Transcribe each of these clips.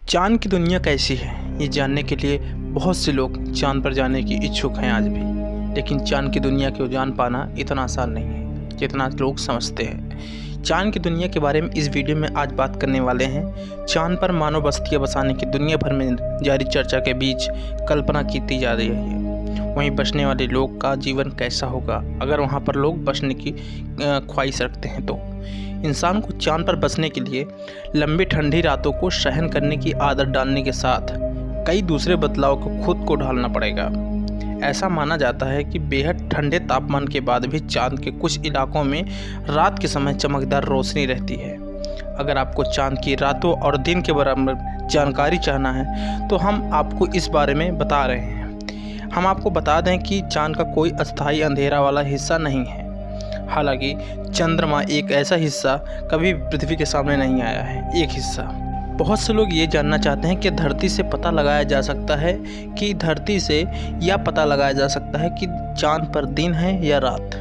चाँद की दुनिया कैसी है, ये जानने के लिए बहुत से लोग चाँद पर जाने की इच्छुक हैं आज भी। लेकिन चाँद की दुनिया को जान पाना इतना आसान नहीं है जितना लोग समझते हैं। चाँद की दुनिया के बारे में इस वीडियो में आज बात करने वाले हैं। चाँद पर मानव बस्तियां बसाने की दुनिया भर में जारी चर्चा के बीच कल्पना की जा रही है। वहीं बसने वाले लोग का जीवन कैसा होगा अगर वहां पर लोग बसने की ख्वाहिश रखते हैं। तो इंसान को चाँद पर बसने के लिए लंबी ठंडी रातों को सहन करने की आदत डालने के साथ कई दूसरे बदलाव को खुद को ढालना पड़ेगा। ऐसा माना जाता है कि बेहद ठंडे तापमान के बाद भी चाँद के कुछ इलाकों में रात के समय चमकदार रोशनी रहती है। अगर आपको चाँद की रातों और दिन के बराबर जानकारी चाहना है तो हम आपको इस बारे में बता रहे हैं। हम आपको बता दें कि चाँद का कोई अस्थायी अंधेरा वाला हिस्सा नहीं है। हालांकि चंद्रमा एक ऐसा हिस्सा कभी पृथ्वी के सामने नहीं आया है। एक हिस्सा बहुत से लोग ये जानना चाहते हैं कि धरती से पता लगाया जा सकता है कि धरती से यह पता लगाया जा सकता है कि चाँद पर दिन है या रात।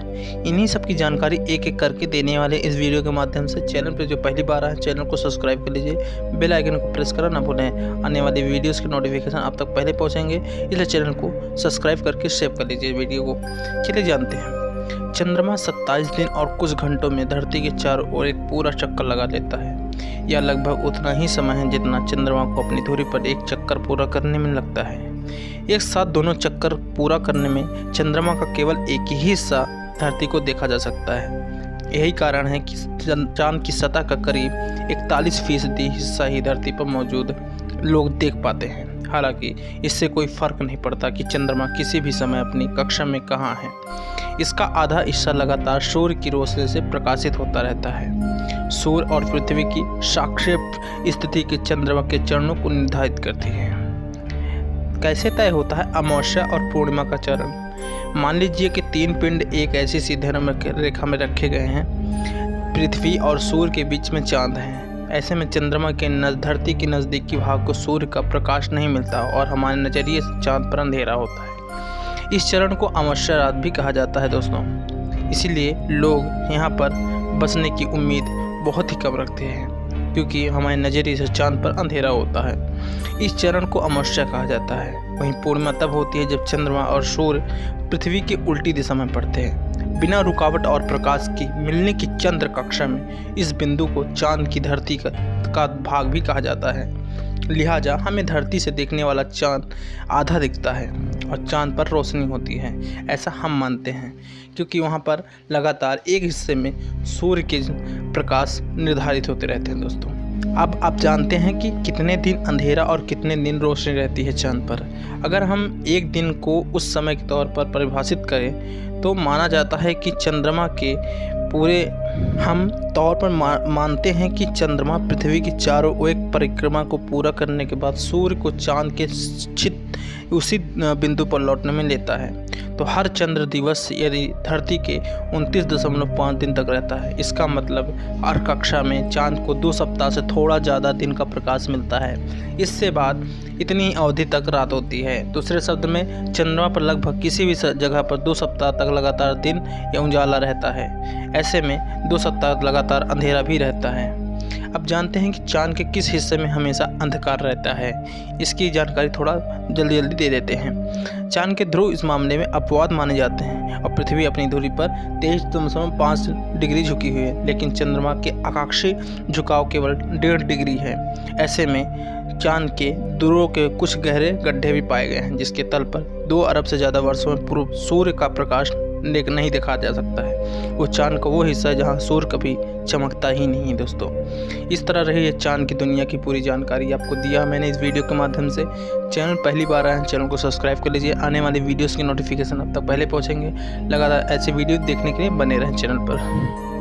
इन्हीं सब की जानकारी एक एक करके देने वाले इस वीडियो के माध्यम से चैनल पर जो पहली बार आए चैनल को सब्सक्राइब कर लीजिए, बेल आइकन को प्रेस करना ना भूलें। आने वाली वीडियोस के नोटिफिकेशन आप तक पहले पहुंचेंगे, इसलिए चैनल को सब्सक्राइब करके सेव कर लीजिए वीडियो को। चलिए जानते हैं। चंद्रमा 27 दिन और कुछ घंटों में धरती के चारों ओर एक पूरा चक्कर लगा लेता है। यह लगभग उतना ही समय है जितना चंद्रमा को अपनी धुरी पर एक चक्कर पूरा करने में लगता है। एक साथ दोनों चक्कर पूरा करने में चंद्रमा का केवल एक ही हिस्सा धरती को देखा जा सकता है। यही कारण है कि चाँद की सतह का करीब 41% हिस्सा ही धरती पर मौजूद लोग देख पाते हैं। हालांकि इससे कोई फर्क नहीं पड़ता कि चंद्रमा किसी भी समय अपनी कक्षा में कहाँ है। इसका आधा हिस्सा लगातार सूर्य की रोशनी से प्रकाशित होता रहता है। सूर्य और पृथ्वी की सापेक्ष स्थिति के चंद्रमा के चरणों को निर्धारित करती है। कैसे तय होता है अमावस्या और पूर्णिमा का चरण? मान लीजिए कि 3 पिंड एक ऐसी सीधी रेखा में रखे गए हैं। पृथ्वी और सूर्य के बीच में चाँद है। ऐसे में चंद्रमा के धरती के नज़दीकी भाग को सूर्य का प्रकाश नहीं मिलता और हमारे नज़रिए से चाँद पर अंधेरा होता है। इस चरण को अमावस्या रात भी कहा जाता है दोस्तों। इसीलिए लोग यहाँ पर बसने की उम्मीद बहुत ही कम रखते हैं, क्योंकि हमारे नज़रिए से चाँद पर अंधेरा होता है। इस चरण को अमावस्या कहा जाता है। वहीं पूर्णिमा तब होती है जब चंद्रमा और सूर्य पृथ्वी की उल्टी दिशा में पड़ते हैं। बिना रुकावट और प्रकाश की मिलने की चंद्र कक्षा में इस बिंदु को चाँद की धरती का भाग भी कहा जाता है। लिहाजा हमें धरती से देखने वाला चाँद आधा दिखता है और चाँद पर रोशनी होती है, ऐसा हम मानते हैं, क्योंकि वहाँ पर लगातार एक हिस्से में सूर्य के प्रकाश निर्धारित होते रहते हैं दोस्तों। अब आप जानते हैं कि कितने दिन अंधेरा और कितने दिन रोशनी रहती है चाँद पर। अगर हम एक दिन को उस समय के तौर पर परिभाषित करें तो माना जाता है कि चंद्रमा के पूरे हम तौर पर मानते हैं कि चंद्रमा पृथ्वी की चारों ओर एक परिक्रमा को पूरा करने के बाद सूर्य को चाँद के छित उसी बिंदु पर लौटने में लेता है। तो हर चंद्र दिवस यदि धरती के 29.5 दिन तक रहता है, इसका मतलब हर कक्षा में चाँद को 2 सप्ताह से थोड़ा ज़्यादा दिन का प्रकाश मिलता है। इससे बाद इतनी अवधि तक रात होती है। दूसरे शब्द में चंद्रमा पर लगभग किसी भी जगह पर 2 सप्ताह तक लगातार दिन या उजाला रहता है। ऐसे में 2 सप्ताह लगातार अंधेरा भी रहता है। अब जानते हैं कि चाँद के किस हिस्से में हमेशा अंधकार रहता है। इसकी जानकारी थोड़ा जल्दी दे देते हैं। चाँद के ध्रुव इस मामले में अपवाद माने जाते हैं और पृथ्वी अपनी धुरी पर 23.5 डिग्री झुकी हुई है, लेकिन चंद्रमा के आकाशीय झुकाव केवल 1.5 डिग्री है। ऐसे में चाँद के ध्रुवों के कुछ गहरे गड्ढे भी पाए गए हैं, जिसके तल पर 2 अरब से ज़्यादा वर्षों में पूर्व सूर्य का प्रकाश नहीं देखा जा सकता है। वो चाँद का वो हिस्सा है जहाँ सूर्य कभी चमकता ही नहीं है दोस्तों। इस तरह रही है चाँद की दुनिया की पूरी जानकारी आपको दिया मैंने इस वीडियो के माध्यम से। चैनल पहली बार आए हैं, चैनल को सब्सक्राइब कर लीजिए। आने वाली वीडियोस की नोटिफिकेशन अब तक पहले पहुँचेंगे। लगातार ऐसे वीडियो देखने के लिए बने रहें चैनल पर।